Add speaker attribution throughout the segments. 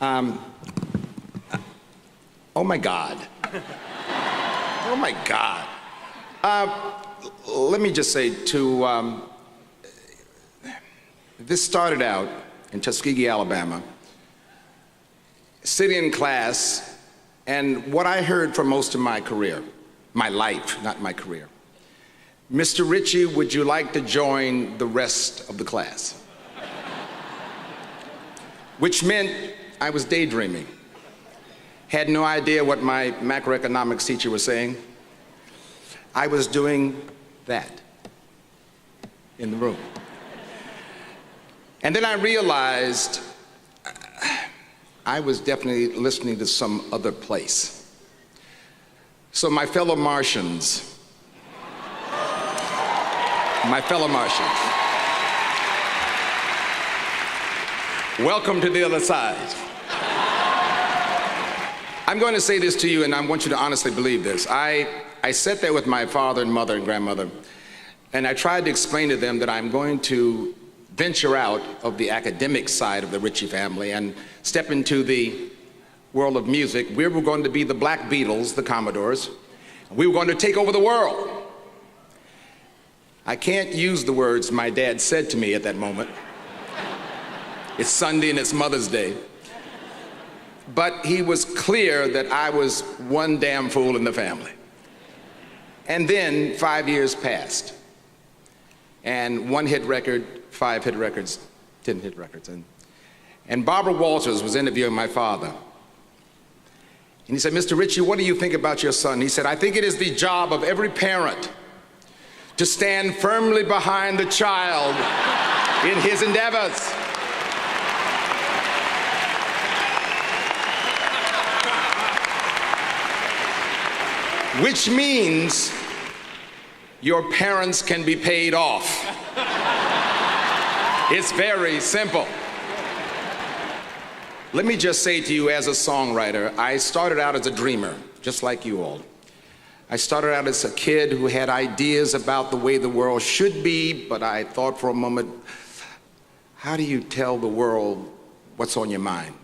Speaker 1: Oh my God. Oh my God. Let me just say this started out in Tuskegee, Alabama, sitting in class, and what I heard for most of my career, my life, not my career, Mr. Ritchie, would you like to join the rest of the class? Which meant I was daydreaming. Had no idea what my macroeconomics teacher was saying. I was doing that in the room. And then I realized I was definitely listening to some other place. So my fellow Martians, welcome to the other side. I'm going to say this to you, and I want you to honestly believe this. I sat there with my father and mother and grandmother, and I tried to explain to them that I'm going to venture out of the academic side of the Ritchie family and step into the world of music. We were going to be the Black Beatles, the Commodores. We were going to take over the world. I can't use the words my dad said to me at that moment. It's Sunday and it's Mother's Day. But he was clear that I was one damn fool in the family. And then 5 years passed. And 1 hit record, 5 hit records, 10 hit records. And Barbara Walters was interviewing my father. And he said, Mr. Ritchie, what do you think about your son? He said, I think it is the job of every parent to stand firmly behind the child in his endeavors. Which means your parents can be paid off. It's very simple. Let me just say to you, as a songwriter, I started out as a dreamer, just like you all. I started out as a kid who had ideas about the way the world should be, but I thought for a moment, how do you tell the world what's on your mind?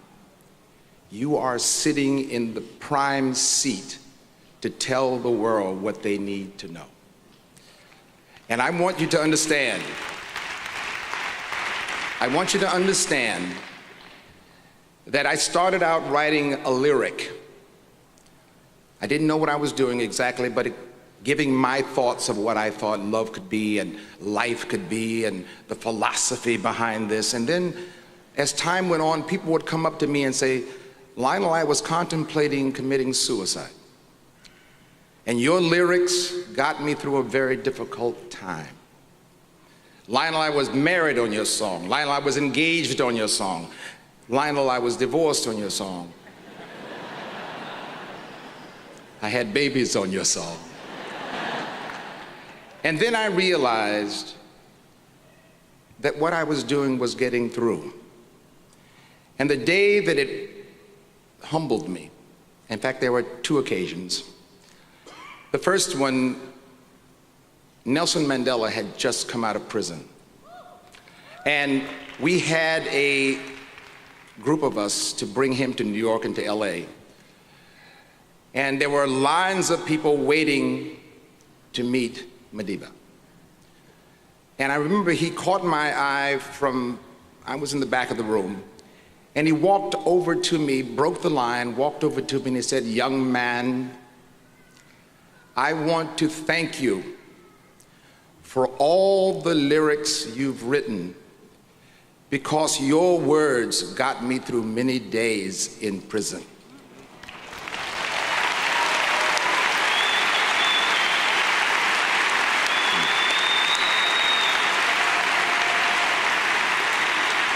Speaker 1: You are sitting in the prime seat to tell the world what they need to know. And I want you to understand, that I started out writing a lyric. I didn't know what I was doing exactly, but giving my thoughts of what I thought love could be and life could be and the philosophy behind this. And then as time went on, people would come up to me and say, Lionel, I was contemplating committing suicide. And your lyrics got me through a very difficult time. Lionel, I was married on your song. Lionel, I was engaged on your song. Lionel, I was divorced on your song. I had babies on your song. And then I realized that what I was doing was getting through. And the day that it humbled me, in fact, there were 2 occasions. The first one, Nelson Mandela had just come out of prison. And we had a group of us to bring him to New York and to LA. And there were lines of people waiting to meet Madiba. And I remember he caught my eye I was in the back of the room, and he walked over to me, broke the line, walked over to me, and he said, young man, I want to thank you for all the lyrics you've written, because your words got me through many days in prison.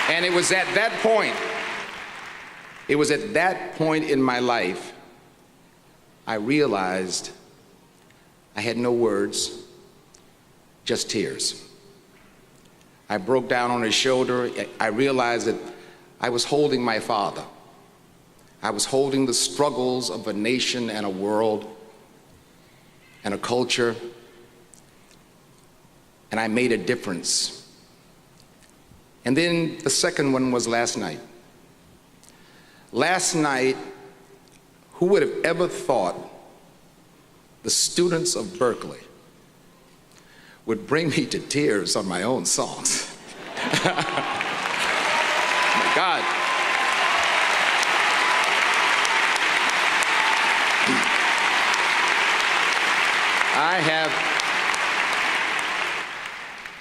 Speaker 1: And it was at that point in my life, I realized I had no words, just tears. I broke down on his shoulder. I realized that I was holding my father. I was holding the struggles of a nation and a world and a culture, and I made a difference. And then the second one was last night. Last night, who would have ever thought the students of Berklee would bring me to tears on my own songs? Oh my God.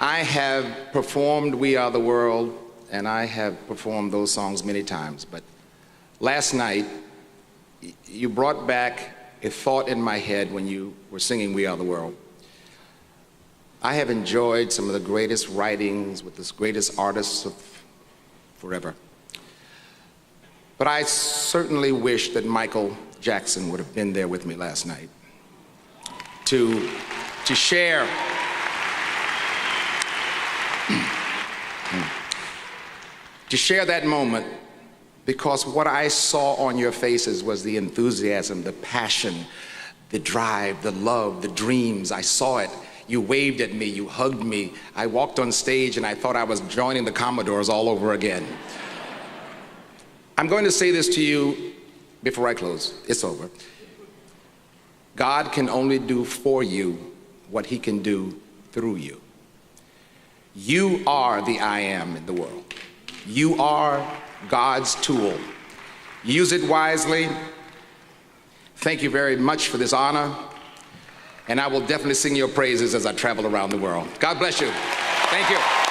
Speaker 1: I have performed We Are the World, and I have performed those songs many times, but last night, you brought back a thought in my head when you were singing We Are the World. I have enjoyed some of the greatest writings with the greatest artists of forever. But I certainly wish that Michael Jackson would have been there with me last night to share that moment, because what I saw on your faces was the enthusiasm, the passion, the drive, the love, the dreams. I saw it. You waved at me, you hugged me. I walked on stage and I thought I was joining the Commodores all over again. I'm going to say this to you before I close. It's over. God can only do for you what he can do through you. You are the I am in the world. You are God's tool. Use it wisely. Thank you very much for this honor, and I will definitely sing your praises as I travel around the world. God bless you. Thank you.